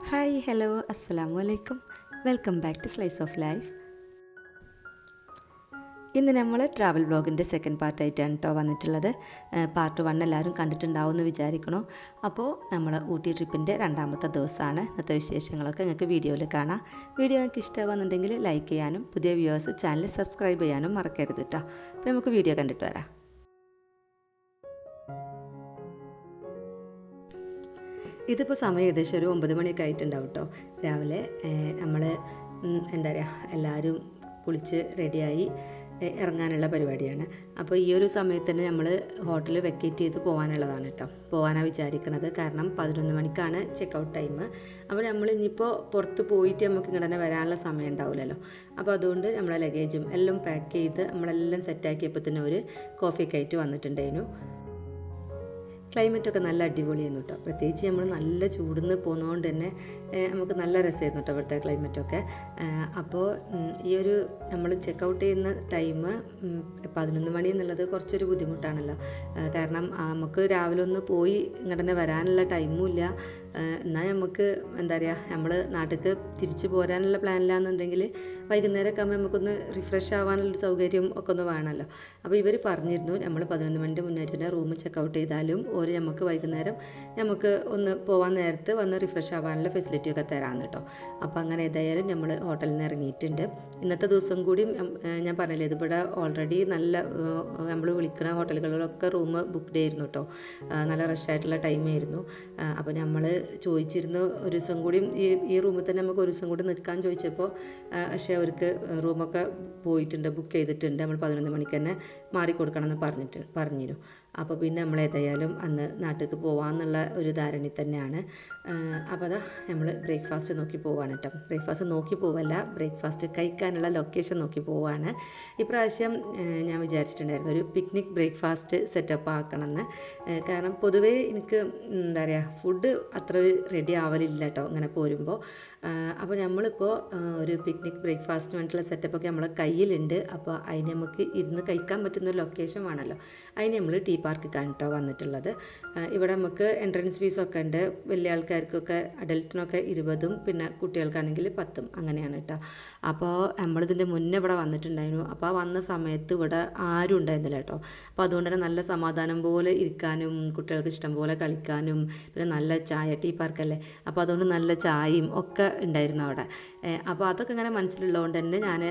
Hi hello അസ്സലാമു അലൈക്കും. Welcome back to slice of life. ഇന്ന് നമ്മൾ ട്രാവൽ വ്ളോഗിൻ്റെ സെക്കൻഡ് പാർട്ടായിട്ടാണ് കേട്ടോ വന്നിട്ടുള്ളത്. പാർട്ട് 1 എല്ലാവരും കണ്ടിട്ടുണ്ടാവും എന്ന് വിചാരിക്കണോ. അപ്പോൾ നമ്മൾ ഊട്ടി ട്രിപ്പിൻ്റെ രണ്ടാമത്തെ ദിവസമാണ്. ഇന്നത്തെ വിശേഷങ്ങളൊക്കെ നിങ്ങൾക്ക് വീഡിയോയിൽ കാണാം. വീഡിയോ നിങ്ങൾക്ക് ഇഷ്ടമാകുന്നുണ്ടെങ്കിൽ ലൈക്ക് ചെയ്യാനും പുതിയ വ്യൂവേഴ്സ് ചാനൽ സബ്സ്ക്രൈബ് ചെയ്യാനും മറക്കരുത് കേട്ടോ. അപ്പോൾ നമുക്ക് വീഡിയോ കണ്ടിട്ട് വരാം. ഇതിപ്പോൾ സമയം ഏകദേശം ഒരു 9 മണിയൊക്കെ ആയിട്ടുണ്ടാവും കേട്ടോ. രാവിലെ നമ്മൾ എന്താ പറയുക, എല്ലാവരും കുളിച്ച് റെഡിയായി ഇറങ്ങാനുള്ള പരിപാടിയാണ്. അപ്പോൾ ഈ ഒരു സമയത്ത് തന്നെ നമ്മൾ ഹോട്ടൽ വെക്കേറ്റ് ചെയ്ത് പോകാനുള്ളതാണ് കേട്ടോ. പോകാനാണ് വിചാരിക്കണത്. കാരണം 11 മണിക്കാണ് ചെക്ക് ഔട്ട് ടൈം. അപ്പോൾ നമ്മൾ ഇനിയിപ്പോൾ പുറത്ത് പോയിട്ട് നമുക്ക് ഇങ്ങനെ വരാനുള്ള സമയം ഉണ്ടാവില്ലല്ലോ. അപ്പോൾ അതുകൊണ്ട് നമ്മളെ ലഗേജും എല്ലാം പാക്ക് ചെയ്ത് നമ്മളെല്ലാം സെറ്റാക്കിയപ്പോൾ തന്നെ ഒരു കോഫിയൊക്കെ ആയിട്ട് വന്നിട്ടുണ്ടായിരുന്നു. ക്ലൈമറ്റൊക്കെ നല്ല അടിപൊളിയായിരുന്നു കേട്ടോ. പ്രത്യേകിച്ച് നമ്മൾ നല്ല ചൂടുന്ന് പോകുന്നതുകൊണ്ട് തന്നെ നമുക്ക് നല്ല രസമായിരുന്നു കേട്ടോ ഇവിടുത്തെ ക്ലൈമറ്റൊക്കെ. അപ്പോൾ ഈ ഒരു നമ്മൾ ചെക്ക് ഔട്ട് ചെയ്യുന്ന ടൈം 11 മണി എന്നുള്ളത് കുറച്ചൊരു ബുദ്ധിമുട്ടാണല്ലോ. കാരണം നമുക്ക് രാവിലെ ഒന്ന് പോയി ഇങ്ങോട്ട് വരാനുള്ള ടൈമും ഇല്ല. എന്നാൽ നമുക്ക് എന്താ പറയുക, നമ്മൾ നാട്ടിലേക്ക് തിരിച്ച് പോരാനുള്ള പ്ലാനില്ലാന്നുണ്ടെങ്കിൽ വൈകുന്നേരമൊക്കെ ആകുമ്പോൾ നമുക്കൊന്ന് റിഫ്രഷ് ആവാനുള്ള സൗകര്യം ഒക്കെ ഒന്ന് വേണമല്ലോ. അപ്പോൾ ഇവർ പറഞ്ഞിരുന്നു നമ്മൾ 11 മണിൻ്റെ മുന്നായിട്ട് തന്നെ റൂം ചെക്ക് ഔട്ട് ചെയ്താലും നമുക്ക് വൈകുന്നേരം നമുക്ക് ഒന്ന് പോകാൻ നേരത്ത് വന്ന് റിഫ്രഷ് ആവാനുള്ള ഫെസിലിറ്റിയൊക്കെ തരാമെന്ന് കേട്ടോ. അപ്പോൾ അങ്ങനെ ഏതായാലും നമ്മൾ ഹോട്ടലിൽ നിന്ന് ഇറങ്ങിയിട്ടുണ്ട്. ഇന്നത്തെ ദിവസം കൂടി ഞാൻ പറഞ്ഞില്ലേ, ഇതിവിടെ ഓൾറെഡി നല്ല നമ്മൾ വിളിക്കുന്ന ഹോട്ടലുകളിലൊക്കെ റൂം ബുക്ക്ഡ് ആയിരുന്നു കേട്ടോ. നല്ല റഷായിട്ടുള്ള ടൈമായിരുന്നു. അപ്പോൾ നമ്മൾ ചോദിച്ചിരുന്നു ഒരു ദിവസം കൂടി ഈ റൂമിൽ തന്നെ നമുക്ക് ഒരു ദിവസം കൂടി നിൽക്കാൻ ചോദിച്ചപ്പോൾ പക്ഷേ അവർക്ക് റൂമൊക്കെ പോയിട്ടുണ്ട്, ബുക്ക് ചെയ്തിട്ടുണ്ട്. നമ്മൾ 11 മണിക്ക് തന്നെ മാറിക്കൊടുക്കണം എന്ന് പറഞ്ഞിരുന്നു. അപ്പോൾ പിന്നെ നമ്മൾ ഏതായാലും അന്ന് നാട്ടിലേക്ക് പോകാമെന്നുള്ള ഒരു ധാരണയിൽ തന്നെയാണ്. അപ്പോൾ അതാ നമ്മൾ ബ്രേക്ക്ഫാസ്റ്റ് നോക്കി പോവാണ് കേട്ടോ. ബ്രേക്ക്ഫാസ്റ്റ് നോക്കി പോവല്ല, ബ്രേക്ക്ഫാസ്റ്റ് കഴിക്കാനുള്ള ലൊക്കേഷൻ നോക്കി പോവാണ്. ഇപ്രാവശ്യം ഞാൻ വിചാരിച്ചിട്ടുണ്ടായിരുന്നു ഒരു പിക്നിക് ബ്രേക്ക്ഫാസ്റ്റ് സെറ്റപ്പ് ആക്കണമെന്ന്. കാരണം പൊതുവേ എനിക്ക് എന്താ പറയുക, ഫുഡ് അത്ര റെഡി ആവലില്ല കേട്ടോ ഇങ്ങനെ പോരുമ്പോൾ. അപ്പോൾ നമ്മളിപ്പോൾ ഒരു പിക്നിക് ബ്രേക്ക്ഫാസ്റ്റിന് വേണ്ടിയിട്ടുള്ള സെറ്റപ്പൊക്കെ നമ്മളെ കയ്യിലുണ്ട്. അപ്പോൾ അതിന് നമുക്ക് ഇരുന്ന് കഴിക്കാൻ പറ്റുന്ന ഒരു ലൊക്കേഷൻ വേണമല്ലോ. അതിന് നമ്മൾ ടീ പാർക്കിലാണ് കേട്ടോ വന്നിട്ടുള്ളത്. ഇവിടെ നമുക്ക് എൻട്രൻസ് ഫീസൊക്കെ ഉണ്ട്. വലിയ ആൾക്കാർക്കൊക്കെ അഡൽട്ടിനൊക്കെ 20 പിന്നെ കുട്ടികൾക്കാണെങ്കിൽ 10 അങ്ങനെയാണ് കേട്ടോ. അപ്പോൾ നമ്മളിതിൻ്റെ മുന്നേ ഇവിടെ വന്നിട്ടുണ്ടായിരുന്നു. അപ്പോൾ ആ വന്ന സമയത്ത് ഇവിടെ ആരും ഉണ്ടായിരുന്നില്ല കേട്ടോ. അപ്പോൾ അതുകൊണ്ട് തന്നെ നല്ല സമാധാനം പോലെ ഇരിക്കാനും കുട്ടികൾക്ക് ഇഷ്ടം പോലെ കളിക്കാനും പിന്നെ നല്ല ചായ, ടീ പാർക്കല്ലേ, അപ്പോൾ അതുകൊണ്ട് നല്ല ചായയും ഒക്കെ ഉണ്ടായിരുന്നു അവിടെ. അപ്പോൾ അതൊക്കെ ഇങ്ങനെ മനസ്സിലുള്ളതുകൊണ്ട് തന്നെ ഞാൻ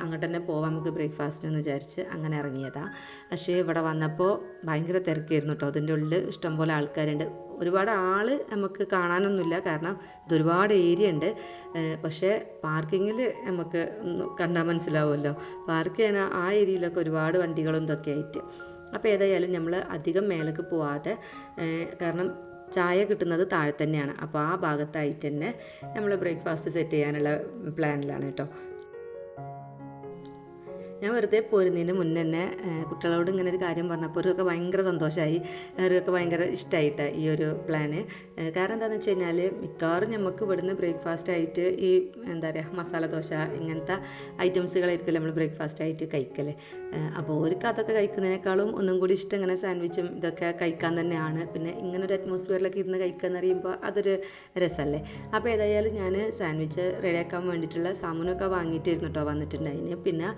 അങ്ങോട്ട് തന്നെ പോവാം നമുക്ക് ബ്രേക്ക്ഫാസ്റ്റിനെന്ന് വിചാരിച്ച് അങ്ങനെ ഇറങ്ങിയതാണ്. പക്ഷേ ഇവിടെ വന്നപ്പോൾ ഭയങ്കര തിരക്കായിരുന്നു കേട്ടോ. അതിൻ്റെ ഉള്ളിൽ ഇഷ്ടംപോലെ ആൾക്കാരുണ്ട്. ഒരുപാട് ആൾ നമുക്ക് കാണാനൊന്നുമില്ല, കാരണം ഇതൊരുപാട് ഏരിയ ഉണ്ട്. പക്ഷേ പാർക്കിങ്ങിൽ നമുക്ക് കണ്ടാൽ മനസ്സിലാവുമല്ലോ, പാർക്ക് ചെയ്യാൻ ആ ഏരിയയിലൊക്കെ ഒരുപാട് വണ്ടികളും ഇതൊക്കെ ആയിട്ട്. അപ്പോൾ ഏതായാലും നമ്മൾ അധികം മേലേക്ക് പോവാതെ, കാരണം ചായ കിട്ടുന്നത് താഴെ തന്നെയാണ്. അപ്പോൾ ആ ഭാഗത്തായിട്ട് തന്നെ നമ്മൾ ബ്രേക്ക്ഫാസ്റ്റ് സെറ്റ് ചെയ്യാനുള്ള പ്ലാനിലാണ് കേട്ടോ. ഞാൻ വെറുതെ പോരുന്നതിന് മുന്നേ തന്നെ കുട്ടികളോട് ഇങ്ങനെ ഒരു കാര്യം പറഞ്ഞപ്പോൾ അവരൊക്കെ ഭയങ്കര സന്തോഷമായി, അവരൊക്കെ ഭയങ്കര ഇഷ്ടമായിട്ട് ഈ ഒരു പ്ലാന്. കാരണം എന്താണെന്ന് വെച്ച് കഴിഞ്ഞാൽ മിക്കവാറും നമുക്ക് ഇവിടുന്ന് ബ്രേക്ക്ഫാസ്റ്റ് ആയിട്ട് ഈ എന്താ പറയുക മസാല ദോശ ഇങ്ങനത്തെ ഐറ്റംസുകളായിരിക്കും നമ്മൾ ബ്രേക്ക്ഫാസ്റ്റ് ആയിട്ട് കഴിക്കല്. അപ്പോൾ അവർക്ക് അതൊക്കെ കഴിക്കുന്നതിനേക്കാളും ഒന്നും കൂടി ഇഷ്ടം ഇങ്ങനെ സാൻഡ്വിച്ചും ഇതൊക്കെ കഴിക്കാൻ തന്നെയാണ്. പിന്നെ ഇങ്ങനെ ഒരു അറ്റ്മോസ്ഫിയറിലൊക്കെ ഇരുന്ന് കഴിക്കുക എന്ന് പറയുമ്പോൾ അതൊരു രസമല്ലേ. അപ്പോൾ ഏതായാലും ഞാൻ സാൻഡ്വിച്ച് റെഡിയാക്കാൻ വേണ്ടിയിട്ടുള്ള സാമുനൊക്കെ വാങ്ങിയിട്ടിരുന്നു കേട്ടോ വന്നിട്ടുണ്ടായിന്. പിന്നെ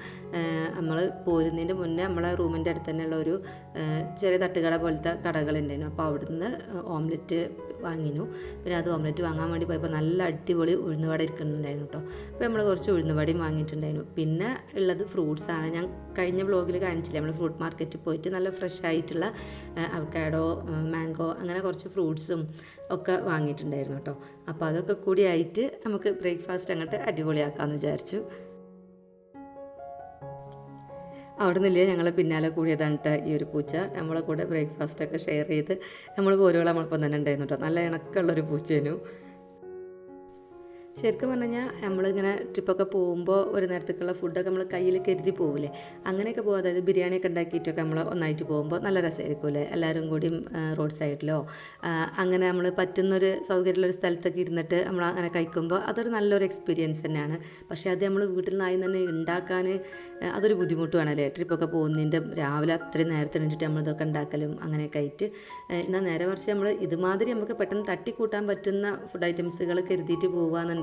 നമ്മൾ പോരുന്നതിൻ്റെ മുന്നേ നമ്മളെ റൂമിൻ്റെ അടുത്ത് തന്നെയുള്ള ഒരു ചെറിയ തട്ടുകട പോലത്തെ കടകളുണ്ടായിരുന്നു. അപ്പോൾ അവിടുന്ന് ഓംലെറ്റ് വാങ്ങിനു. പിന്നെ അത് ഓംലെറ്റ് വാങ്ങാൻ വേണ്ടി പോയപ്പോൾ നല്ല അടിപൊളി ഉഴുന്നുവട ഇരിക്കുന്നുണ്ടായിരുന്നു കേട്ടോ. അപ്പോൾ നമ്മൾ കുറച്ച് ഉഴുന്നുവടയും വാങ്ങിയിട്ടുണ്ടായിരുന്നു. പിന്നെ ഉള്ളത് ഫ്രൂട്ട്സാണ്. ഞാൻ കഴിഞ്ഞ വ്ളോഗിൽ കാണിച്ചില്ലേ, നമ്മൾ ഫ്രൂട്ട് മാർക്കറ്റിൽ പോയിട്ട് നല്ല ഫ്രഷ് ആയിട്ടുള്ള അവക്കാഡോ, മാംഗോ അങ്ങനെ കുറച്ച് ഫ്രൂട്ട്സും ഒക്കെ വാങ്ങിയിട്ടുണ്ടായിരുന്നു കേട്ടോ. അപ്പോൾ അതൊക്കെ കൂടി ആയിട്ട് നമുക്ക് ബ്രേക്ക്ഫാസ്റ്റ് അങ്ങോട്ട് അടിപൊളിയാക്കാമെന്ന് വിചാരിച്ചു. അവിടെ നിന്നില്ലേ ഞങ്ങൾ പിന്നാലെ കൂടിയതാണ് കേട്ടോ ഈ ഒരു പൂച്ച. നമ്മളെ കൂടെ ബ്രേക്ക്ഫാസ്റ്റൊക്കെ ഷെയർ ചെയ്ത് നമ്മൾ പോരുവോളം നമ്മളിപ്പം തന്നെ ഉണ്ടായിരുന്നു കേട്ടോ. നല്ല ഇണക്കമുള്ളൊരു പൂച്ചേനു. ശരിക്കും പറഞ്ഞു കഴിഞ്ഞാൽ നമ്മളിങ്ങനെ ട്രിപ്പൊക്കെ പോകുമ്പോൾ ഒരു നേരത്തേക്കുള്ള ഫുഡൊക്കെ നമ്മൾ കയ്യിൽ കരുതി പോകില്ലേ, അങ്ങനെയൊക്കെ പോകും. അതായത് ബിരിയാണിയൊക്കെ ഉണ്ടാക്കിയിട്ടൊക്കെ നമ്മൾ ഒന്നായിട്ട് പോകുമ്പോൾ നല്ല രസമായിരിക്കും അല്ലേ, എല്ലാവരും കൂടി റോഡ് സൈഡിലോ അങ്ങനെ നമ്മൾ പറ്റുന്നൊരു സൗകര്യമുള്ളൊരു സ്ഥലത്തൊക്കെ ഇരുന്നിട്ട് നമ്മൾ അങ്ങനെ കഴിക്കുമ്പോൾ അതൊരു നല്ലൊരു എക്സ്പീരിയൻസ് തന്നെയാണ്. പക്ഷേ അത് നമ്മൾ വീട്ടിൽ നിന്നായി തന്നെ ഉണ്ടാക്കാൻ അതൊരു ബുദ്ധിമുട്ടുമാണല്ലേ. ട്രിപ്പൊക്കെ പോകുന്നതിൻ്റെ രാവിലെ അത്രയും നേരത്തെ എണീറ്റിട്ട് നമ്മളിതൊക്കെ ഉണ്ടാക്കലും അങ്ങനെയൊക്കെ ആയിട്ട്. എന്നാൽ നേരെ മറിച്ച് നമ്മൾ ഇതുമാതിരി നമുക്ക് പെട്ടെന്ന് തട്ടിക്കൂട്ടാൻ പറ്റുന്ന ഫുഡ് ഐറ്റംസുകൾ കരുതിയിട്ട് പോകുകയെന്നുണ്ടെങ്കിൽ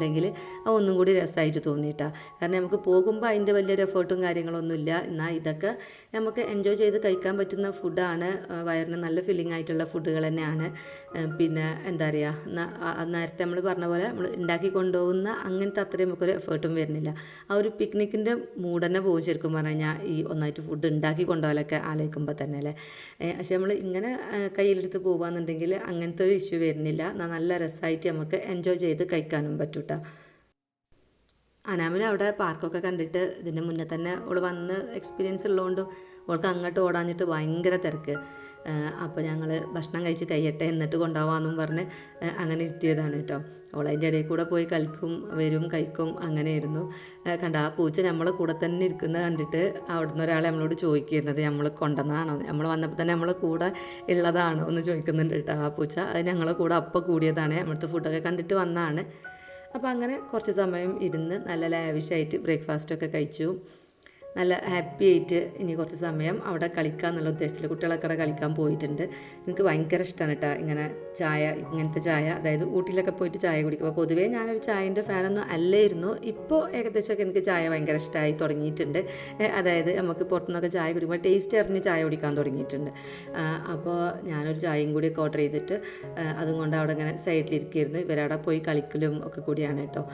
ഒന്നും കൂടി രസമായിട്ട് തോന്നിയിട്ടാ. കാരണം നമുക്ക് പോകുമ്പോൾ അതിൻ്റെ വലിയൊരു എഫേർട്ടും കാര്യങ്ങളൊന്നുമില്ല. എന്നാൽ ഇതൊക്കെ നമുക്ക് എൻജോയ് ചെയ്ത് കഴിക്കാൻ പറ്റുന്ന ഫുഡാണ്, വയറിന് നല്ല ഫില്ലിംഗ് ആയിട്ടുള്ള ഫുഡുകൾ തന്നെയാണ്. പിന്നെ എന്താ പറയുക, നേരത്തെ നമ്മൾ പറഞ്ഞ പോലെ നമ്മൾ ഉണ്ടാക്കി കൊണ്ടുപോകുന്ന അങ്ങനത്തെ അത്രയും നമുക്കൊരു എഫേർട്ടും വരുന്നില്ല. ആ ഒരു പിക്നിക്കിൻ്റെ മൂഡ് തന്നെ പോകും ശരിക്കും പറഞ്ഞു കഴിഞ്ഞാൽ ഈ ഒന്നായിട്ട് ഫുഡ് ഉണ്ടാക്കി കൊണ്ടുപോകാനൊക്കെ ആലോചിക്കുമ്പോൾ തന്നെ അല്ലേ. പക്ഷെ നമ്മൾ ഇങ്ങനെ കയ്യിലെടുത്ത് പോകുകയെന്നുണ്ടെങ്കിൽ അങ്ങനത്തെ ഒരു ഇഷ്യൂ വരുന്നില്ല. നല്ല രസമായിട്ട് നമുക്ക് എൻജോയ് ചെയ്ത് കഴിക്കാനും പറ്റും കേട്ടോ. അനാമിന് അവിടെ പാർക്കൊക്കെ കണ്ടിട്ട് ഇതിൻ്റെ മുന്നേ തന്നെ അവൾ വന്ന് എക്സ്പീരിയൻസ് ഉള്ളതുകൊണ്ടും അവൾക്ക് അങ്ങോട്ട് ഓടാഞ്ഞിട്ട് ഭയങ്കര തിരക്ക്. അപ്പോൾ ഞങ്ങൾ ഭക്ഷണം കഴിച്ച് കഴിയട്ടെ എന്നിട്ട് കൊണ്ടുപോകാമെന്നും പറഞ്ഞ് അങ്ങനെ ഇരുത്തിയതാണ് കേട്ടോ. അവൾ അതിൻ്റെ ഇടയിൽ കൂടെ പോയി കളിക്കും, വരും, കഴിക്കും, അങ്ങനെയായിരുന്നു. കണ്ട ആ പൂച്ച നമ്മളെ കൂടെ തന്നെ ഇരിക്കുന്നത് കണ്ടിട്ട് അവിടുന്ന് ഒരാളെ നമ്മളോട് ചോദിക്കുന്നത് നമ്മൾ കൊണ്ടുവന്നതാണോ, നമ്മൾ വന്നപ്പോൾ തന്നെ നമ്മളെ കൂടെ ഉള്ളതാണോ എന്ന് ചോദിക്കുന്നുണ്ട് കേട്ടോ. ആ പൂച്ച അത് ഞങ്ങളെ കൂടെ അപ്പം കൂടിയതാണ്, നമ്മളത്തെ ഫുഡൊക്കെ കണ്ടിട്ട് വന്നതാണ്. അപ്പോൾ അങ്ങനെ കുറച്ച് സമയം ഇരുന്ന് നല്ല ലാവിഷായിട്ട് ബ്രേക്ക്ഫാസ്റ്റൊക്കെ കഴിച്ചു. നല്ല ഹാപ്പി ആയിട്ട് ഇനി കുറച്ച് സമയം അവിടെ കളിക്കുക എന്നുള്ള ഉദ്ദേശത്തിൽ കുട്ടികളൊക്കെ അവിടെ കളിക്കാൻ പോയിട്ടുണ്ട്. എനിക്ക് ഭയങ്കര ഇഷ്ടമാണ് കേട്ടോ ഇങ്ങനെ ചായ, ഇങ്ങനത്തെ ചായ, അതായത് ഊട്ടിയിലൊക്കെ പോയിട്ട് ചായ കുടിക്കും. അപ്പോൾ പൊതുവേ ഞാനൊരു ചായൻ്റെ ഫാനൊന്നും അല്ലായിരുന്നു. ഇപ്പോൾ ഏകദേശമൊക്കെ എനിക്ക് ചായ ഭയങ്കര ഇഷ്ടമായി തുടങ്ങിയിട്ടുണ്ട്. അതായത് നമുക്ക് പുറത്തുനിന്നൊക്കെ ചായ കുടിക്കുമ്പോൾ ടേസ്റ്റ് അറിഞ്ഞ് ചായ കുടിക്കാൻ തുടങ്ങിയിട്ടുണ്ട്. അപ്പോൾ ഞാനൊരു ചായയും കൂടിയൊക്കെ ഓർഡർ ചെയ്തിട്ട് അതും കൊണ്ട് അവിടെ ഇങ്ങനെ സൈഡിലിരിക്കുകയായിരുന്നു. ഇവരവിടെ പോയി കളിക്കലും ഒക്കെ കൂടിയാണ് കേട്ടോ.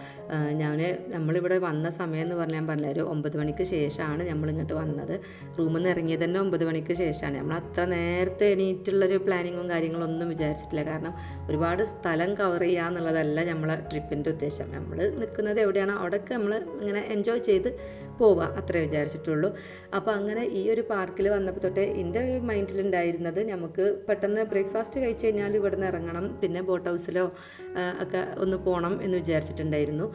നമ്മളിവിടെ വന്ന സമയം എന്ന് പറഞ്ഞാൽ ഒരു 9 മണിക്ക് ശേഷം നമ്മളിങ്ങോട്ട് വന്നത്. റൂമിൽ നിന്ന് ഇറങ്ങിയത് തന്നെ 9 മണിക്ക് ശേഷമാണ്. നമ്മൾ അത്ര നേരത്തെ എണീറ്റുള്ളൊരു പ്ലാനിങ്ങും കാര്യങ്ങളൊന്നും വിചാരിച്ചിട്ടില്ല. കാരണം ഒരുപാട് സ്ഥലം കവർ ചെയ്യുക എന്നുള്ളതല്ല നമ്മളെ ട്രിപ്പിൻ്റെ ഉദ്ദേശം. നമ്മൾ നിൽക്കുന്നത് എവിടെയാണോ അവിടെയൊക്കെ നമ്മൾ ഇങ്ങനെ എൻജോയ് ചെയ്ത് പോവുക, അത്രേ വിചാരിച്ചിട്ടുള്ളൂ. അപ്പോൾ അങ്ങനെ ഈ ഒരു പാർക്കിൽ വന്നപ്പോൾ തൊട്ടേ എൻ്റെ മൈൻഡിലുണ്ടായിരുന്നത് നമുക്ക് പെട്ടെന്ന് ബ്രേക്ക്ഫാസ്റ്റ് കഴിച്ച് കഴിഞ്ഞാൽ ഇവിടെ നിന്ന് ഇറങ്ങണം, പിന്നെ ബോട്ട് ഹൗസിലോ ഒക്കെ ഒന്ന് പോകണം എന്ന് വിചാരിച്ചിട്ടുണ്ടായിരുന്നു.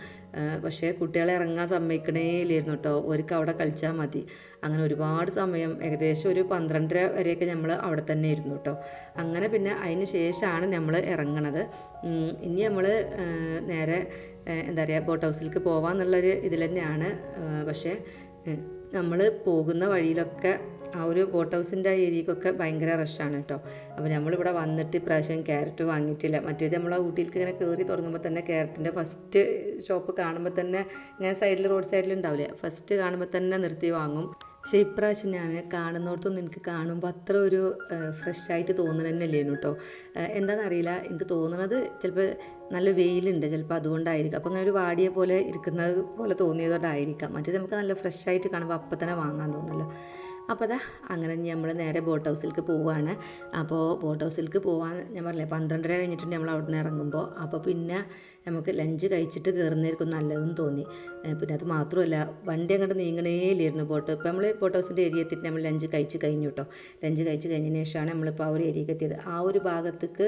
പക്ഷേ കുട്ടികളെ ഇറങ്ങാൻ സമ്മതിക്കണേ ഇല്ലായിരുന്നു കേട്ടോ. അവർക്ക് അവിടെ കളിച്ചാൽ മതി. അങ്ങനെ ഒരുപാട് സമയം, ഏകദേശം ഒരു 12:30 വരെയൊക്കെ നമ്മൾ അവിടെ തന്നെ ഇരുന്നു കേട്ടോ. അങ്ങനെ പിന്നെ അതിന് ശേഷമാണ് നമ്മൾ ഇറങ്ങണത്. ഇനി നമ്മൾ നേരെ എന്താ പറയുക ബോട്ട് ഹൗസിലേക്ക് പോകാമെന്നുള്ളൊരു ഇതിൽ തന്നെയാണ്. പക്ഷേ നമ്മൾ പോകുന്ന വഴിയിലൊക്കെ ആ ഒരു ബോട്ട് ഹൗസിൻ്റെ ഏരിയക്കൊക്കെ ഭയങ്കര റഷാണ് കേട്ടോ. അപ്പോൾ നമ്മളിവിടെ വന്നിട്ട് ഇപ്രാവശ്യം ക്യാരറ്റ് വാങ്ങിയിട്ടില്ല. മറ്റേത് നമ്മൾ ആ ഊട്ടിയിലേക്ക് ഇങ്ങനെ കയറി തുടങ്ങുമ്പോൾ തന്നെ ക്യാരറ്റിൻ്റെ ഫസ്റ്റ് ഷോപ്പ് കാണുമ്പോൾ തന്നെ ഇങ്ങനെ സൈഡിൽ റോഡ് സൈഡിൽ ഉണ്ടാവില്ലേ, ഫസ്റ്റ് കാണുമ്പോൾ തന്നെ നിർത്തി വാങ്ങും. പക്ഷേ ഇപ്രാവശ്യം ഞാൻ കാണുന്നിടത്തൊന്നും എനിക്ക് കാണുമ്പോൾ അത്ര ഒരു ഫ്രഷായിട്ട് തോന്നുന്നത് തന്നെ ഇല്ലേനു കേട്ടോ. എന്താണെന്നറിയില്ല, എനിക്ക് തോന്നുന്നത് ചിലപ്പോൾ നല്ല വെയിലുണ്ട്, ചിലപ്പോൾ അതുകൊണ്ടായിരിക്കും. അപ്പോൾ അങ്ങനെ ഒരു വാടിയ പോലെ ഇരിക്കുന്നത് പോലെ തോന്നിയതുകൊണ്ടായിരിക്കാം. മറ്റേത് നമുക്ക് നല്ല ഫ്രഷായിട്ട് കാണുമ്പോൾ അപ്പം തന്നെ വാങ്ങാൻ തോന്നുമല്ലോ. അപ്പോൾ അതാ അങ്ങനെ നമ്മൾ നേരെ ബോട്ട് ഹൗസിലേക്ക് പോവുകയാണ്. അപ്പോൾ ബോട്ട് ഹൗസിലേക്ക് പോകാൻ ഞാൻ പറഞ്ഞില്ലേ 12:30 കഴിഞ്ഞിട്ടുണ്ട് നമ്മൾ അവിടെ നിന്ന് ഇറങ്ങുമ്പോൾ. അപ്പോൾ പിന്നെ നമുക്ക് ലഞ്ച് കഴിച്ചിട്ട് കയറുന്നതായിരിക്കും നല്ലതെന്ന് തോന്നി. പിന്നെ അത് മാത്രമല്ല, വണ്ടി അങ്ങോട്ട് നീങ്ങണേ ഇല്ലായിരുന്നു ബോട്ട്. ഇപ്പോൾ നമ്മൾ ബോട്ട് ഹൗസിൻ്റെ ഏരിയ എത്തിയിട്ട് നമ്മൾ ലഞ്ച് കഴിച്ച് കഴിഞ്ഞു കേട്ടോ. ലഞ്ച് കഴിച്ച് കഴിഞ്ഞതിന് ശേഷമാണ് നമ്മളിപ്പോൾ ആ ഒരു ഏരിയക്ക് എത്തിയത്. ആ ഒരു ഭാഗത്തേക്ക്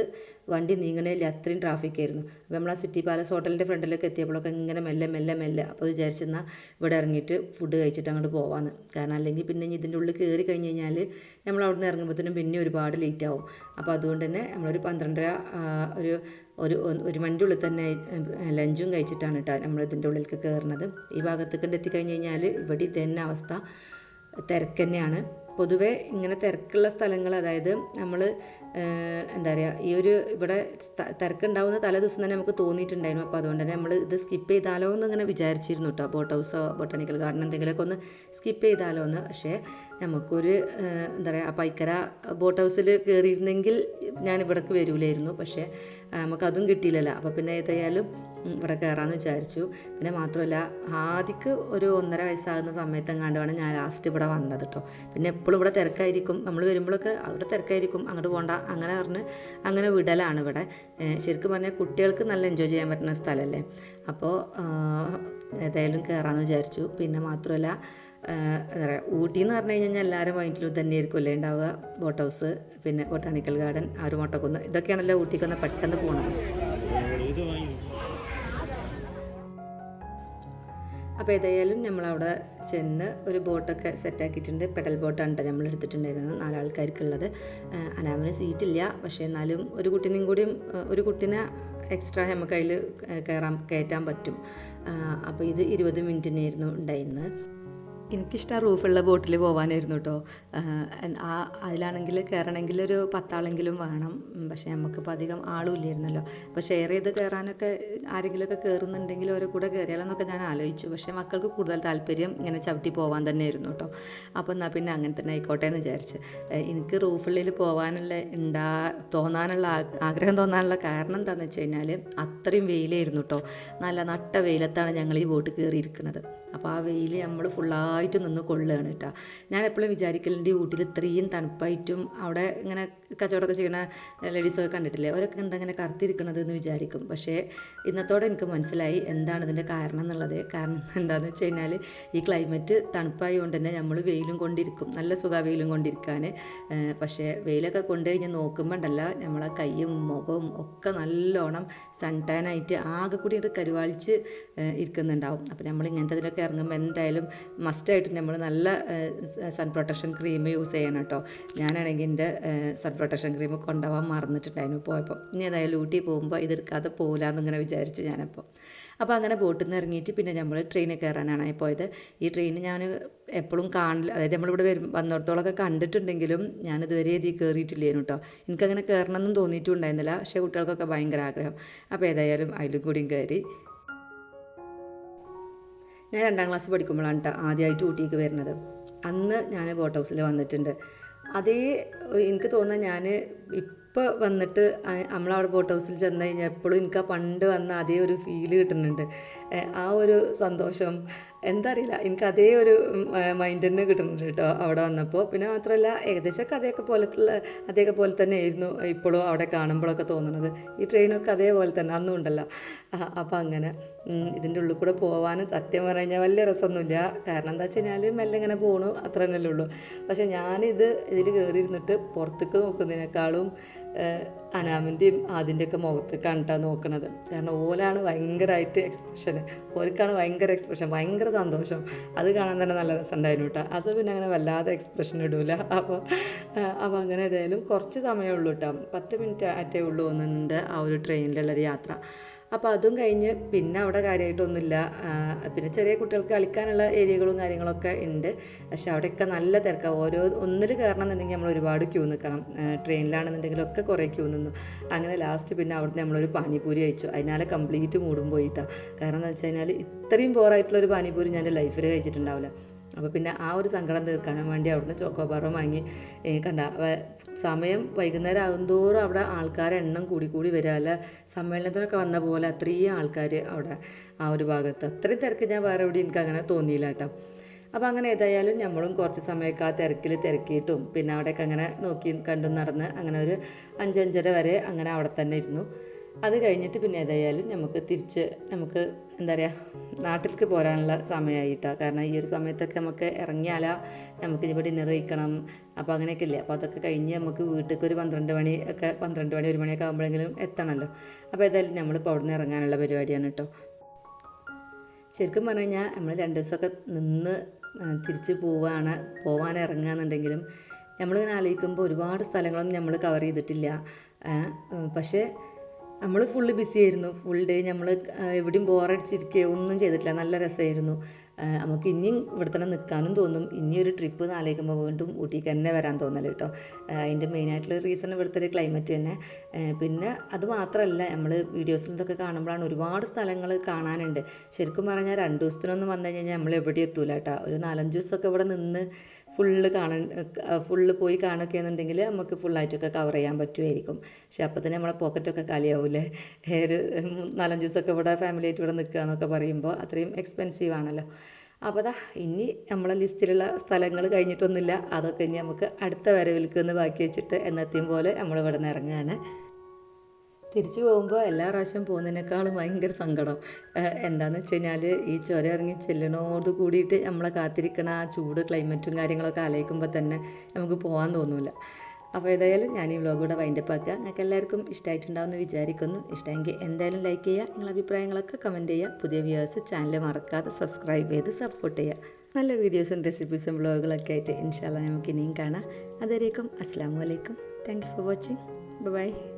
വണ്ടി നീങ്ങണേയില്ല, അത്രയും ട്രാഫിക് ആയിരുന്നു. അപ്പോൾ നമ്മൾ ആ സിറ്റി പാലസ് ഹോട്ടലിൻ്റെ ഫ്രണ്ടിലേക്ക് എത്തിയപ്പോഴൊക്കെ ഇങ്ങനെ മെല്ലെ മെല്ലെ മെല്ലെ അപ്പോൾ വിചാരിച്ചെന്നാൽ ഇവിടെ ഇറങ്ങിയിട്ട് ഫുഡ് കഴിച്ചിട്ട് അങ്ങോട്ട് പോകാമെന്ന്. കാരണം അല്ലെങ്കിൽ പിന്നെ ഇതിൻ്റെ ഉള്ളിൽ കയറി കഴിഞ്ഞ് കഴിഞ്ഞാൽ നമ്മൾ അവിടെ നിന്ന് ഇറങ്ങുമ്പോഴത്തേനും പിന്നെ ഒരുപാട് ലേറ്റ് ആവും. അപ്പോൾ അതുകൊണ്ട് തന്നെ നമ്മളൊരു 12:30 ഒരു മണിൻ്റെ ഉള്ളിൽ തന്നെ ലഞ്ചും കഴിച്ചിട്ടാണ് കേട്ടോ നമ്മളിതിൻ്റെ ഉള്ളിലേക്ക് കയറുന്നത്. ഈ ഭാഗത്തേക്ക് എത്തിക്കഴിഞ്ഞ് കഴിഞ്ഞാൽ ഇവിടെ ഇതന്നെ അവസ്ഥ, തിരക്ക് തന്നെയാണ്. പൊതുവേ ഇങ്ങനെ തിരക്കുള്ള സ്ഥലങ്ങൾ, അതായത് നമ്മൾ എന്താ പറയുക ഈ ഒരു ഇവിടെ തിരക്കുണ്ടാവുന്ന തലേ ദിവസം തന്നെ നമുക്ക് തോന്നിയിട്ടുണ്ടായിരുന്നു. അപ്പോൾ അതുകൊണ്ട് തന്നെ നമ്മൾ ഇത് സ്കിപ്പ് ചെയ്താലോ എന്ന് ഇങ്ങനെ വിചാരിച്ചിരുന്നു കേട്ടോ. ബോട്ട് ഹൗസോ ബൊട്ടാണിക്കൽ ഗാർഡൻ എന്തെങ്കിലുമൊക്കെ ഒന്ന് സ്കിപ്പ് ചെയ്താലോ എന്ന്. പക്ഷേ നമുക്കൊരു എന്താ പറയുക ആ പൈക്കര ബോട്ട് ഹൗസിൽ കയറിയിരുന്നെങ്കിൽ ഞാൻ ഇവിടേക്ക് വരൂലായിരുന്നു. പക്ഷേ നമുക്കതും കിട്ടിയില്ലല്ലോ. അപ്പോൾ പിന്നെ ഏതായാലും ഇവിടെ കയറാമെന്ന് വിചാരിച്ചു. പിന്നെ മാത്രമല്ല, ആദ്യക്ക് ഒരു 1.5 വയസ്സാകുന്ന സമയത്തെങ്ങാണ്ടാണ് ഞാൻ ലാസ്റ്റ് ഇവിടെ വന്നത് കേട്ടോ. പിന്നെ എപ്പോഴും ഇവിടെ തിരക്കായിരിക്കും, നമ്മൾ വരുമ്പോഴൊക്കെ അവിടെ തിരക്കായിരിക്കും, അങ്ങോട്ട് പോകണ്ട അങ്ങനെ പറഞ്ഞ് അങ്ങനെ വിടലാണ് ഇവിടെ. ശരിക്കും പറഞ്ഞാൽ കുട്ടികൾക്ക് നല്ല എൻജോയ് ചെയ്യാൻ പറ്റുന്ന സ്ഥലമല്ലേ. അപ്പോൾ ഏതായാലും കയറാമെന്ന് വിചാരിച്ചു. പിന്നെ മാത്രമല്ല എന്താ പറയുക, ഊട്ടി എന്ന് പറഞ്ഞു കഴിഞ്ഞാൽ എല്ലാവരും മൈൻഡിലും തന്നെയായിരിക്കും അല്ലേ ഉണ്ടാവുക. ബോട്ട് ഹൗസ്, പിന്നെ ബൊട്ടാണിക്കൽ ഗാർഡൻ, ആരുമോട്ടക്കുന്ന്, ഇതൊക്കെയാണല്ലോ ഊട്ടിക്കൊന്ന് പെട്ടെന്ന് പോകണത്. അപ്പോൾ ഏതായാലും നമ്മളവിടെ ചെന്ന് ഒരു ബോട്ടൊക്കെ സെറ്റാക്കിയിട്ടുണ്ട്. പെഡൽ ബോട്ടാണ് കേട്ടോ നമ്മൾ എടുത്തിട്ടുണ്ടായിരുന്നത് 4 ആൾക്കാർക്കുള്ളത്. അനാമിന് സീറ്റില്ല, പക്ഷേ എന്നാലും ഒരു കുട്ടീനെയും കൂടിയും ഒരു കുട്ടീനെ എക്സ്ട്രാ നമുക്ക് അതിൽ കയറ്റാൻ പറ്റും. അപ്പോൾ ഇത് 20 മിനിറ്റിനായിരുന്നു ഉണ്ടായിരുന്നത്. എനിക്കിഷ്ടം റൂഫുള്ള ബോട്ടിൽ പോകാനായിരുന്നു കേട്ടോ. അതിലാണെങ്കിൽ കയറണമെങ്കിൽ ഒരു 10 ആളെങ്കിലും വേണം. പക്ഷേ നമുക്കിപ്പോൾ അധികം ആളും ഇല്ലായിരുന്നല്ലോ. അപ്പോൾ ഷെയർ ചെയ്ത് കയറാനൊക്കെ ആരെങ്കിലുമൊക്കെ കയറുന്നുണ്ടെങ്കിൽ ഓരോ കൂടെ കയറിയാലെന്നൊക്കെ ഞാൻ ആലോചിച്ചു. പക്ഷേ മക്കൾക്ക് കൂടുതൽ താല്പര്യം ഇങ്ങനെ ചവിട്ടി പോകാൻ തന്നെയായിരുന്നു കേട്ടോ. അപ്പോൾ എന്നാൽ പിന്നെ അങ്ങനെ തന്നെ ആയിക്കോട്ടെ എന്ന് വിചാരിച്ച്. എനിക്ക് റൂഫുള്ളിൽ പോകാനുള്ള തോന്നാനുള്ള ആഗ്രഹം തോന്നാനുള്ള കാരണം എന്താണെന്ന് വെച്ച് കഴിഞ്ഞാൽ അത്രയും വെയിലായിരുന്നു കേട്ടോ. നല്ല നട്ട വെയിലത്താണ് ഞങ്ങൾ ഈ ബോട്ട് കയറിയിരിക്കുന്നത്. അപ്പോൾ ആ വെയിൽ നമ്മൾ ഫുള്ളായിട്ട് നിന്ന് കൊള്ളുകയാണ് കേട്ടോ. ഞാൻ എപ്പോഴും വിചാരിക്കലുണ്ട് ഈ ഊട്ടിയിൽ ഇത്രയും തണുപ്പായിട്ടും അവിടെ ഇങ്ങനെ കച്ചവടമൊക്കെ ചെയ്യണ ലേഡീസൊക്കെ കണ്ടിട്ടില്ലേ, അവരൊക്കെ എന്താ ഇങ്ങനെ കറുത്തിരിക്കണത് എന്ന് വിചാരിക്കും. പക്ഷേ ഇന്നത്തോടെ എനിക്ക് മനസ്സിലായി എന്താണ് ഇതിൻ്റെ കാരണം എന്നുള്ളത്. കാരണം എന്താണെന്ന് വെച്ച് കഴിഞ്ഞാൽ ഈ ക്ലൈമറ്റ് തണുപ്പായതുകൊണ്ട് തന്നെ നമ്മൾ വെയിലും കൊണ്ടിരിക്കും, നല്ല സുഖ വെയിലും കൊണ്ടിരിക്കാൻ. പക്ഷേ വെയിലൊക്കെ കൊണ്ടു കഴിഞ്ഞ് നോക്കുമ്പോൾ ഉണ്ടല്ല നമ്മളെ കൈയും മുഖവും ഒക്കെ നല്ലോണം സൺ ടാൻ ആയിട്ട് ആകെ കൂടി കരുവാളിച്ച് ഇരിക്കുന്നുണ്ടാവും. അപ്പോൾ നമ്മൾ ഇങ്ങനത്തെ ഇതിലൊക്കെ ഇറങ്ങുമ്പോൾ എന്തായാലും മസ്റ്റായിട്ട് നമ്മൾ നല്ല സൺ പ്രൊട്ടക്ഷൻ ക്രീം യൂസ് ചെയ്യണം കേട്ടോ. ഞാനാണെങ്കിൽ എൻ്റെ സൺ പ്രൊട്ടക്ഷൻ ക്രീം കൊണ്ടുപോകാൻ മറന്നിട്ടുണ്ടായിരുന്നു പോയപ്പോൾ. ഇനി ഏതായാലും ഊട്ടി പോകുമ്പോൾ ഇതെടുക്കാതെ പോകില്ല എന്നിങ്ങനെ വിചാരിച്ചു ഞാനപ്പോൾ. അപ്പോൾ അങ്ങനെ ബോട്ടിൽ നിന്ന് ഇറങ്ങിയിട്ട് പിന്നെ നമ്മൾ ട്രെയിനിൽ കയറാനാണ് പോയത്. ഈ ട്രെയിൻ ഞാൻ എപ്പോഴും കാണില്ല, അതായത് നമ്മളിവിടെ വന്നിടത്തോളമൊക്കെ കണ്ടിട്ടുണ്ടെങ്കിലും ഞാനിതുവരെ ഇതിൽ കയറിയിട്ടില്ലേനു കേട്ടോ. എനിക്കങ്ങനെ കയറണമെന്നും തോന്നിയിട്ടുണ്ടായിരുന്നില്ല. പക്ഷേ കുട്ടികൾക്കൊക്കെ ഭയങ്കര ആഗ്രഹം. അപ്പോൾ ഏതായാലും അതിലും കൂടിയും കയറി. ഞാൻ 2ാം ക്ലാസ് പഠിക്കുമ്പോഴാണ് കേട്ടോ ആദ്യമായിട്ട് ഊട്ടിക്ക് വരുന്നത്. അന്ന് ഞാൻ ബോട്ട് ഹൗസിൽ വന്നിട്ടുണ്ട്. അതേ എനിക്ക് തോന്നുന്നത് ഞാൻ ഇപ്പോൾ വന്നിട്ട് നമ്മളവിടെ ബോട്ട് ഹൗസിൽ ചെന്ന് കഴിഞ്ഞാൽ എപ്പോഴും എനിക്ക് ആ പണ്ട് വന്ന അതേ ഒരു ഫീല് കിട്ടുന്നുണ്ട്. ആ ഒരു സന്തോഷം എന്താ അറിയില്ല, എനിക്ക് അതേ ഒരു മൈൻഡ് തന്നെ കിട്ടുന്നുണ്ട് കേട്ടോ അവിടെ വന്നപ്പോൾ. പിന്നെ മാത്രമല്ല ഏകദേശമൊക്കെ അതേപോലെ പോലെ തന്നെ ആയിരുന്നു ഇപ്പോഴും അവിടെ കാണുമ്പോഴൊക്കെ തോന്നുന്നത്. ഈ ട്രെയിനൊക്കെ അതേപോലെ തന്നെ അന്നും ഉണ്ടല്ലോ. അപ്പോൾ അങ്ങനെ ഇതിൻ്റെ ഉള്ളിൽ കൂടെ പോകാനും സത്യം പറഞ്ഞു കഴിഞ്ഞാൽ വലിയ രസമൊന്നുമില്ല. കാരണം എന്താ വെച്ച് കഴിഞ്ഞാൽ മെല്ലെ ഇങ്ങനെ പോകണു, അത്ര തന്നെയല്ലേ ഉള്ളൂ. പക്ഷേ ഇതിൽ കയറിയിരുന്നിട്ട് പുറത്തേക്ക് നോക്കുന്നതിനേക്കാളും അനാമിൻ്റെയും അതിൻ്റെയൊക്കെ മുഖത്ത് കണ്ടാണ് നോക്കണത്. കാരണം ഓലാണ് ഭയങ്കരമായിട്ട് എക്സ്പ്രഷൻ, ഓർക്കാണ് ഭയങ്കര എക്സ്പ്രഷൻ, ഭയങ്കര സന്തോഷം. അത് കാണാൻ തന്നെ നല്ല രസമുണ്ടായിരുന്നു കേട്ടോ. അത് പിന്നെ അങ്ങനെ വല്ലാതെ എക്സ്പ്രഷൻ ഇടൂല. അപ്പോൾ അങ്ങനെ ഏതായാലും കുറച്ച് സമയമേ ഉള്ളൂ കേട്ടോ, 10 മിനിറ്റ് ആറ്റേ ഉള്ളൂ തോന്നുന്നുണ്ട് ആ ഒരു ട്രെയിനിലുള്ളൊരു യാത്ര. അപ്പോൾ അതും കഴിഞ്ഞ് പിന്നെ അവിടെ കാര്യമായിട്ടൊന്നുമില്ല. പിന്നെ ചെറിയ കുട്ടികൾക്ക് കളിക്കാനുള്ള ഏരിയകളും കാര്യങ്ങളൊക്കെ ഉണ്ട്. പക്ഷെ അവിടെയൊക്കെ നല്ല തിരക്കാണ്. ഒന്നിൽ കയറണം എന്നുണ്ടെങ്കിൽ നമ്മൾ ഒരുപാട് ക്യൂ നിൽക്കണം. ട്രെയിനിലാണെന്നുണ്ടെങ്കിലൊക്കെ കുറേ ക്യൂ നിന്നു. അങ്ങനെ ലാസ്റ്റ് പിന്നെ അവിടുന്ന് നമ്മളൊരു പാനിപൂരി കഴിച്ചു. അതിനാലെ കംപ്ലീറ്റ് മൂടും പോയിട്ടാണ്. കാരണം എന്താ വെച്ച് കഴിഞ്ഞാൽ ഇത്രയും ബോറായിട്ടുള്ളൊരു പാനിപൂരി ഞാൻ എൻ്റെ ലൈഫിൽ കഴിച്ചിട്ടുണ്ടാവില്ല. അപ്പോൾ പിന്നെ ആ ഒരു സങ്കടം തീർക്കാനും വേണ്ടി അവിടുന്ന് ചോക്കോബാറും വാങ്ങി സമയം വൈകുന്നേരം ആകുന്തോറും അവിടെ ആൾക്കാരെ എണ്ണം കൂടി വരിക. സമ്മേളനത്തിനൊക്കെ വന്ന പോലെ അത്രയും ആൾക്കാർ അവിടെ ആ ഒരു ഭാഗത്ത്. അത്രയും തിരക്ക് ഞാൻ വേറെ എവിടെ എനിക്ക് അങ്ങനെ തോന്നിയില്ല കേട്ടോ. അപ്പോൾ അങ്ങനെ ഏതായാലും നമ്മളും കുറച്ച് സമയമൊക്കെ ആ തിരക്കിയിട്ടും പിന്നെ അവിടെയൊക്കെ അങ്ങനെ നോക്കി കണ്ടും നടന്ന് അങ്ങനെ ഒരു 5-5:30 വരെ അങ്ങനെ അവിടെ തന്നെ ഇരുന്നു. അത് കഴിഞ്ഞിട്ട് പിന്നെ ഏതായാലും നമുക്ക് എന്താ പറയുക നാട്ടിലേക്ക് പോരാനുള്ള സമയമായിട്ടാണ്. കാരണം ഈ ഒരു സമയത്തൊക്കെ നമുക്ക് ഇറങ്ങിയാലാ നമുക്ക് ഇനിയിപ്പോൾ ഡിന്നർ കഴിക്കണം. അപ്പോൾ അങ്ങനെയൊക്കെ ഇല്ലേ. അപ്പോൾ അതൊക്കെ കഴിഞ്ഞ് നമുക്ക് വീട്ടിലേക്ക് ഒരു 12 മണി 1 മണിയൊക്കെ ആകുമ്പോഴെങ്കിലും എത്തണമല്ലോ. അപ്പോൾ ഏതായാലും നമ്മളിപ്പോൾ അവിടെ നിന്ന് ഇറങ്ങാനുള്ള പരിപാടിയാണ് കേട്ടോ. ശരിക്കും പറഞ്ഞു കഴിഞ്ഞാൽ നമ്മൾ 2 ദിവസമൊക്കെ നിന്ന് തിരിച്ച് പോവാൻ ഇറങ്ങുകയെന്നുണ്ടെങ്കിലും നമ്മളിങ്ങനെ ആലോചിക്കുമ്പോൾ ഒരുപാട് സ്ഥലങ്ങളൊന്നും നമ്മൾ കവർ ചെയ്തിട്ടില്ല. പക്ഷേ നമ്മൾ ഫുള്ള് ബിസി ആയിരുന്നു. ഫുൾ ഡേ നമ്മൾ എവിടെയും ബോറടിച്ചിരിക്കുകയോ ഒന്നും ചെയ്തിട്ടില്ല. നല്ല രസമായിരുന്നു. നമുക്ക് ഇനിയും ഇവിടെ തന്നെ നിൽക്കാനും തോന്നും. ഇനിയൊരു ട്രിപ്പ് ആലോചിക്കുമ്പോൾ വീണ്ടും ഊട്ടിക്ക് തന്നെ വരാൻ തോന്നല് കേട്ടോ. അതിൻ്റെ മെയിനായിട്ടുള്ള റീസൺ ഇവിടുത്തെ ഒരു ക്ലൈമറ്റ് തന്നെ. പിന്നെ അത് മാത്രമല്ല, നമ്മൾ വീഡിയോസിൽ ഇതൊക്കെ കാണുമ്പോഴാണ് ഒരുപാട് സ്ഥലങ്ങൾ കാണാനുണ്ട്. ശരിക്കും പറഞ്ഞാൽ 2 ദിവസത്തിനൊന്നും വന്നു കഴിഞ്ഞാൽ നമ്മൾ എവിടെ എത്തൂല കേട്ടോ. ഒരു 4-5 ദിവസമൊക്കെ ഇവിടെ നിന്ന് ഫുള്ള് പോയി കാണുകയൊക്കെ എന്നുണ്ടെങ്കിൽ നമുക്ക് ഫുള്ളായിട്ടൊക്കെ കവർ ചെയ്യാൻ പറ്റുമായിരിക്കും. പക്ഷെ അപ്പോൾ തന്നെ നമ്മളെ പോക്കറ്റൊക്കെ കാലിയാവൂലേ. ഒരു 4-5 ദിവസമൊക്കെ ഇവിടെ ഫാമിലിയായിട്ട് ഇവിടെ നിൽക്കുക എന്നൊക്കെ പറയുമ്പോൾ അത്രയും എക്സ്പെൻസീവ് ആണല്ലോ. അപ്പോൾ ഇനി നമ്മളെ ലിസ്റ്റിലുള്ള സ്ഥലങ്ങൾ കഴിഞ്ഞിട്ടൊന്നുമില്ല. അതൊക്കെ ഇനി നമുക്ക് അടുത്ത വരവിലേക്ക് ഒന്ന് ബാക്കി വെച്ചിട്ട് എന്നത്തെയും പോലെ നമ്മളിവിടെ നിന്ന് ഇറങ്ങുകയാണ്. തിരിച്ചു പോകുമ്പോൾ എല്ലാ പ്രാവശ്യം പോകുന്നതിനേക്കാളും ഭയങ്കര സങ്കടം. എന്താണെന്ന് വെച്ച് കഴിഞ്ഞാൽ ഈ ചുരം ഇറങ്ങി ചെല്ലണോട് കൂടിയിട്ട് നമ്മളെ കാത്തിരിക്കണ ആ ചൂട് ക്ലൈമറ്റും കാര്യങ്ങളൊക്കെ ആലോചിക്കുമ്പോൾ തന്നെ നമുക്ക് പോകാൻ തോന്നില്ല. അപ്പോൾ ഏതായാലും ഞാൻ ഈ വ്ലോഗ് കൂടെ വൈൻഡപ്പ് ആക്കുക. നിങ്ങൾക്ക് എല്ലാവർക്കും ഇഷ്ടമായിട്ടുണ്ടാവുമെന്ന് വിചാരിക്കുന്നു. ഇഷ്ടമെങ്കിൽ എന്തായാലും ലൈക്ക് ചെയ്യുക, നിങ്ങളുടെ അഭിപ്രായങ്ങളൊക്കെ കമൻറ്റ് ചെയ്യുക. പുതിയ വ്യൂവേഴ്സ് ചാനൽ മറക്കാതെ സബ്സ്ക്രൈബ് ചെയ്ത് സപ്പോർട്ട് ചെയ്യുക. നല്ല വീഡിയോസും റെസിപ്പീസും വ്ലോഗുകളൊക്കെ ആയിട്ട് ഇൻഷാ അല്ലാഹ് നമുക്ക് ഇനിയും കാണാം. അതുവരേക്കും അസ്സലാമു അലൈക്കും. Thank you for watching. By.